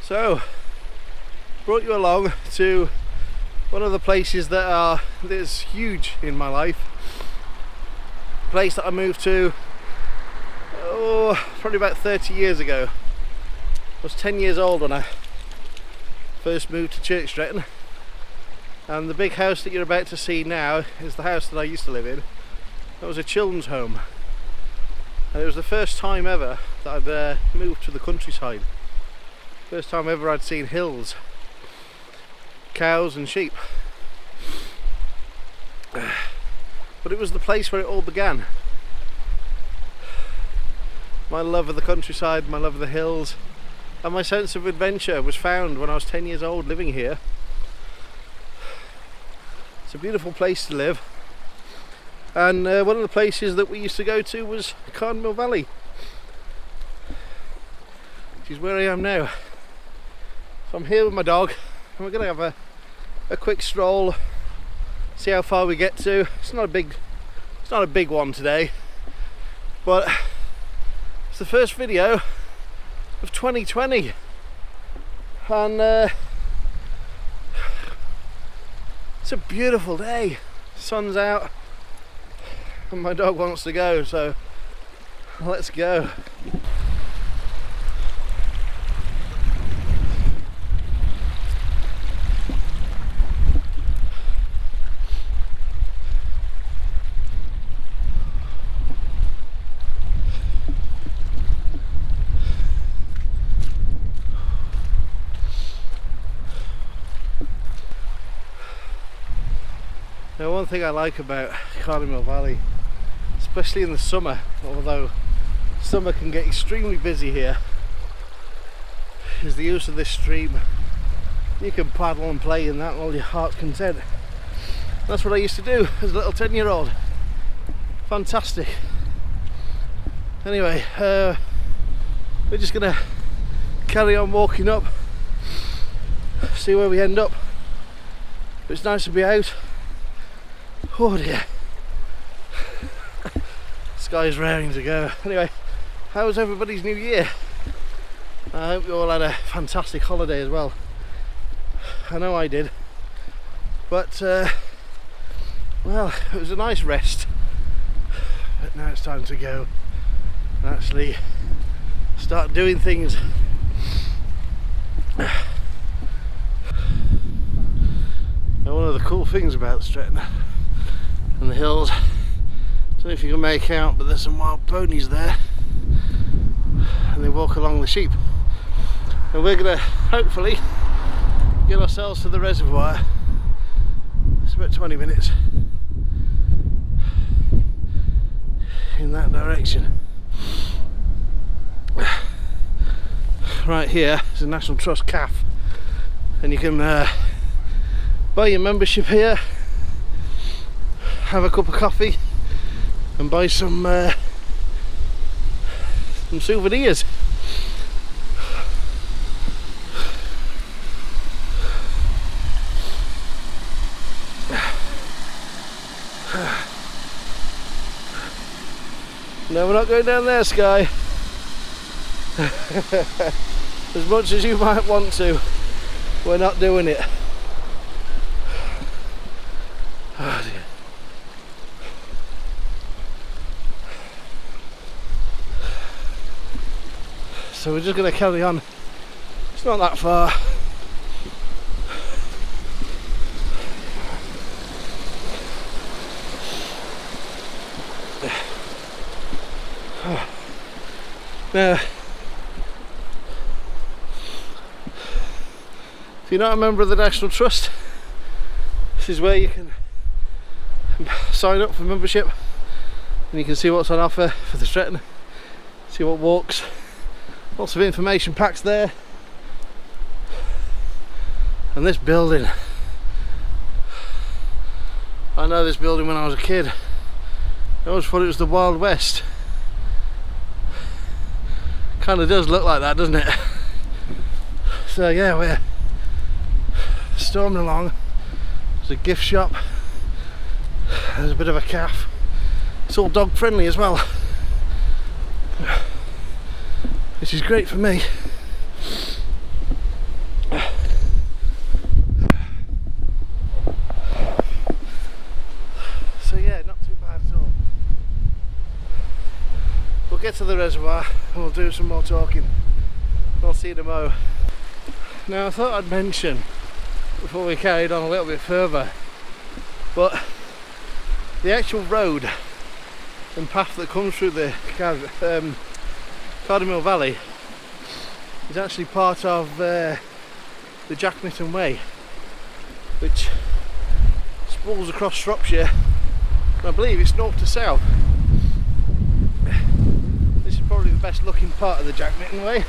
So, brought you along to one of the places that is huge in my life. A place that I moved to probably about 30 years ago. I was 10 years old when I first moved to Church Stretton, and the big house that you're about to see now is the house that I used to live in. That was a children's home, and it was the first time ever that I'd moved to the countryside. First time ever I'd seen hills, cows and sheep. But it was the place where it all began. My love of the countryside, my love of the hills, and my sense of adventure was found when I was 10 years old living here. It's a beautiful place to live, and one of the places that we used to go to was Carmel Valley, which is where I am now. So I'm here with my dog, and we're going to have a quick stroll, see how far we get to. It's not a big one today, but it's the first video of 2020, and it's a beautiful day. Sun's out and my dog wants to go, so let's go. Now, one thing I like about Carmel Valley, especially in the summer, although summer can get extremely busy here, is the use of this stream. You can paddle and play in that all your heart's content. That's what I used to do as a little 10-year-old. Fantastic. Anyway, we're just gonna carry on walking up, see where we end up. But it's nice to be out. Oh dear. Sky's raring to go. Anyway, how was everybody's New Year? I hope you all had a fantastic holiday as well. I know I did. But, well, it was a nice rest. But now it's time to go and actually start doing things. Now, one of the cool things about Stretton and the hills, I don't know if you can make out, but there's some wild ponies there, and they walk along the sheep, and we're going to hopefully get ourselves to the reservoir. It's about 20 minutes in that direction. Right here is a National Trust Caf, and you can buy your membership here, have a cup of coffee, and buy some souvenirs. No, we're not going down there, Sky. As much as you might want to, we're not doing it. Oh dear. So we're just going to carry on. It's not that far. Now, if you're not a member of the National Trust, this is where you can sign up for membership, and you can see what's on offer for the Stretton, see what walks. Lots of information packs there. And this building, I know this building when I was a kid. I always thought it was the Wild West. Kind of does look like that, doesn't it? So yeah, we're storming along. There's a gift shop, there's a bit of a cafe. It's all dog friendly as well, which is great for me. get to the reservoir and we'll do some more talking. I'll see you tomorrow. Now I thought I'd mention, before we carried on a little bit further, but the actual road and path that comes through the Cardinal Valley is actually part of the Jack Mytton Way, which sprawls across Shropshire, and I believe it's north to south. This is probably the best looking part of the Jack Mytton Way.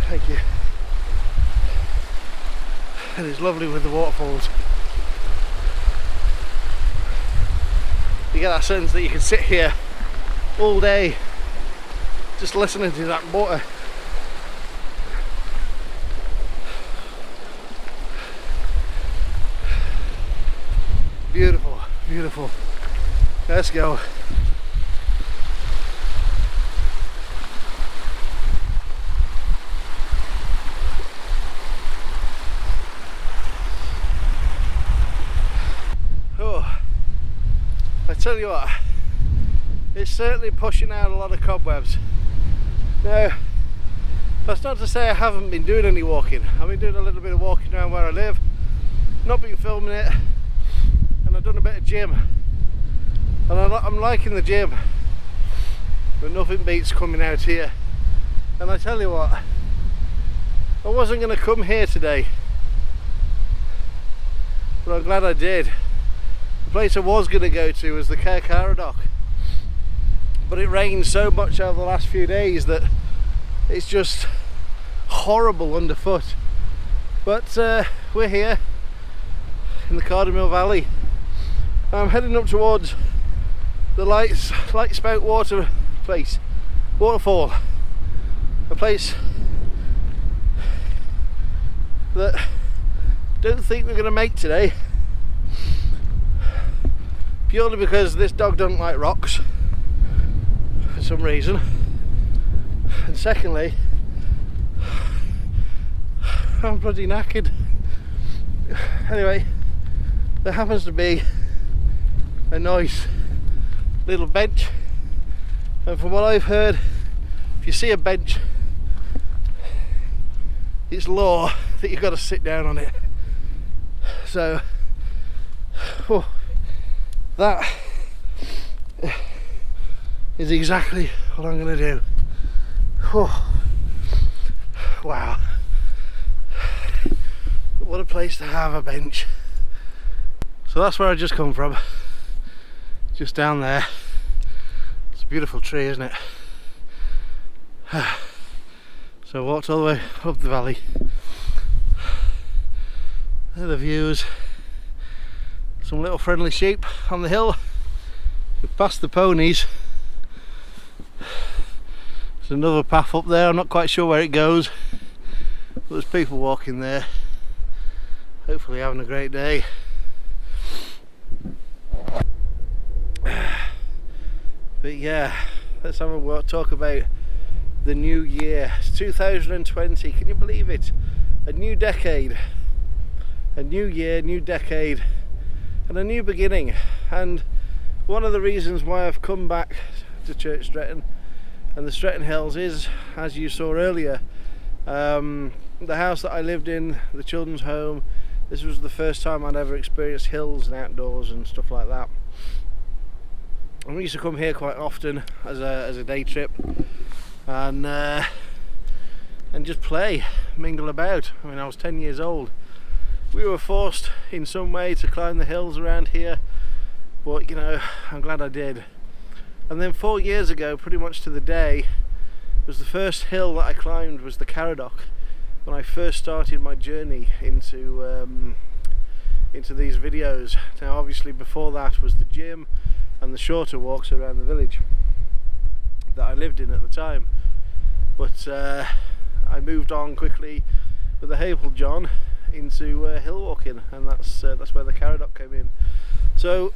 Thank you. And it's lovely with the waterfalls. You get that sense that you can sit here all day just listening to that water. Beautiful, beautiful. Let's go. Oh, I tell you what, it's certainly pushing out a lot of cobwebs. Now, that's not to say I haven't been doing any walking. I've been doing a little bit of walking around where I live, not been filming it, and I've done a bit of gym. And I'm liking the gym, but nothing beats coming out here. And I tell you what, I wasn't going to come here today, but I'm glad I did. The place I was going to go to was the Cardinal, but it rained so much over the last few days that it's just horrible underfoot. But we're here in the Carmel Valley. I'm heading up towards the light spout waterfall, a place that I don't think we're going to make today, purely because this dog doesn't like rocks for some reason, and secondly, I'm bloody knackered. Anyway, there happens to be a nice little bench, and from what I've heard, if you see a bench, it's law that you've got to sit down on it. So that is exactly what I'm going to do. Wow, what a place to have a bench. So that's where I just come from, just down there. It's a beautiful tree, isn't it? So I walked all the way up the valley. There are the views. Some little friendly sheep on the hill. We've passed the ponies. There's another path up there, I'm not quite sure where it goes, but there's people walking there, hopefully having a great day. But yeah, let's have a talk about the new year. It's 2020, can you believe it? A new decade, a new year, new decade, and a new beginning. And one of the reasons why I've come back to Church Stretton and the Shropshire Hills is, as you saw earlier, the house that I lived in, the children's home. This was the first time I'd ever experienced hills and outdoors and stuff like that. And we used to come here quite often as a day trip, and just play, mingle about. I mean, I was 10 years old. We were forced in some way to climb the hills around here, but you know, I'm glad I did. And then 4 years ago, pretty much to the day, was the first hill that I climbed, was the Cardinal, when I first started my journey into these videos. Now obviously before that was the gym and the shorter walks around the village that I lived in at the time, but I moved on quickly with the Havel John into hill walking, and that's where the Cardinal came in. So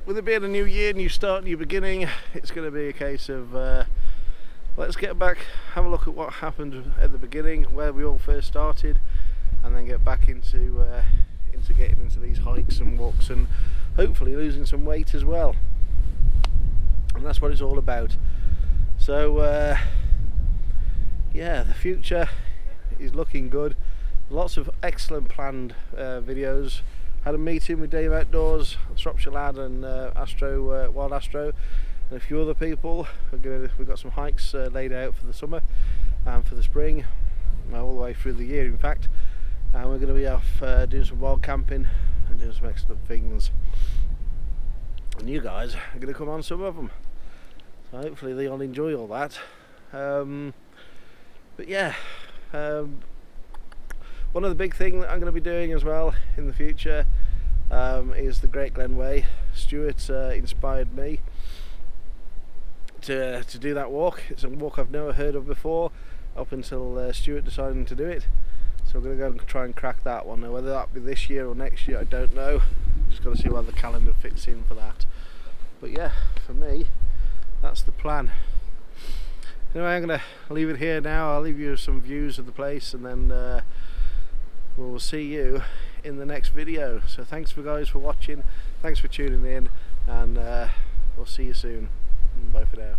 with it being a new year, new start, new beginning, it's going to be a case of let's get back, have a look at what happened at the beginning, where we all first started, and then get back into getting into these hikes and walks, and hopefully losing some weight as well. and that's what it's all about. So yeah, the future is looking good. Lots of excellent planned videos. Had a meeting with Dave Outdoors, Shropshire lad, and Astro, Wild Astro, and a few other people. We've got some hikes laid out for the summer and for the spring, all the way through the year in fact, and we're going to be off doing some wild camping and doing some excellent things, and you guys are going to come on some of them, so hopefully they'll enjoy all that. But yeah, one of the big things that I'm going to be doing as well in the future is the Great Glen Way. Stuart inspired me to do that walk. It's a walk I've never heard of before, up until Stuart deciding to do it. So we're going to go and try and crack that one. Now, whether that be this year or next year, I don't know. Just got to see where the calendar fits in for that. But yeah, for me, that's the plan. Anyway, I'm going to leave it here now. I'll leave you some views of the place, and then we'll see you in the next video. So thanks for watching, thanks for tuning in, and we'll see you soon. Bye for now.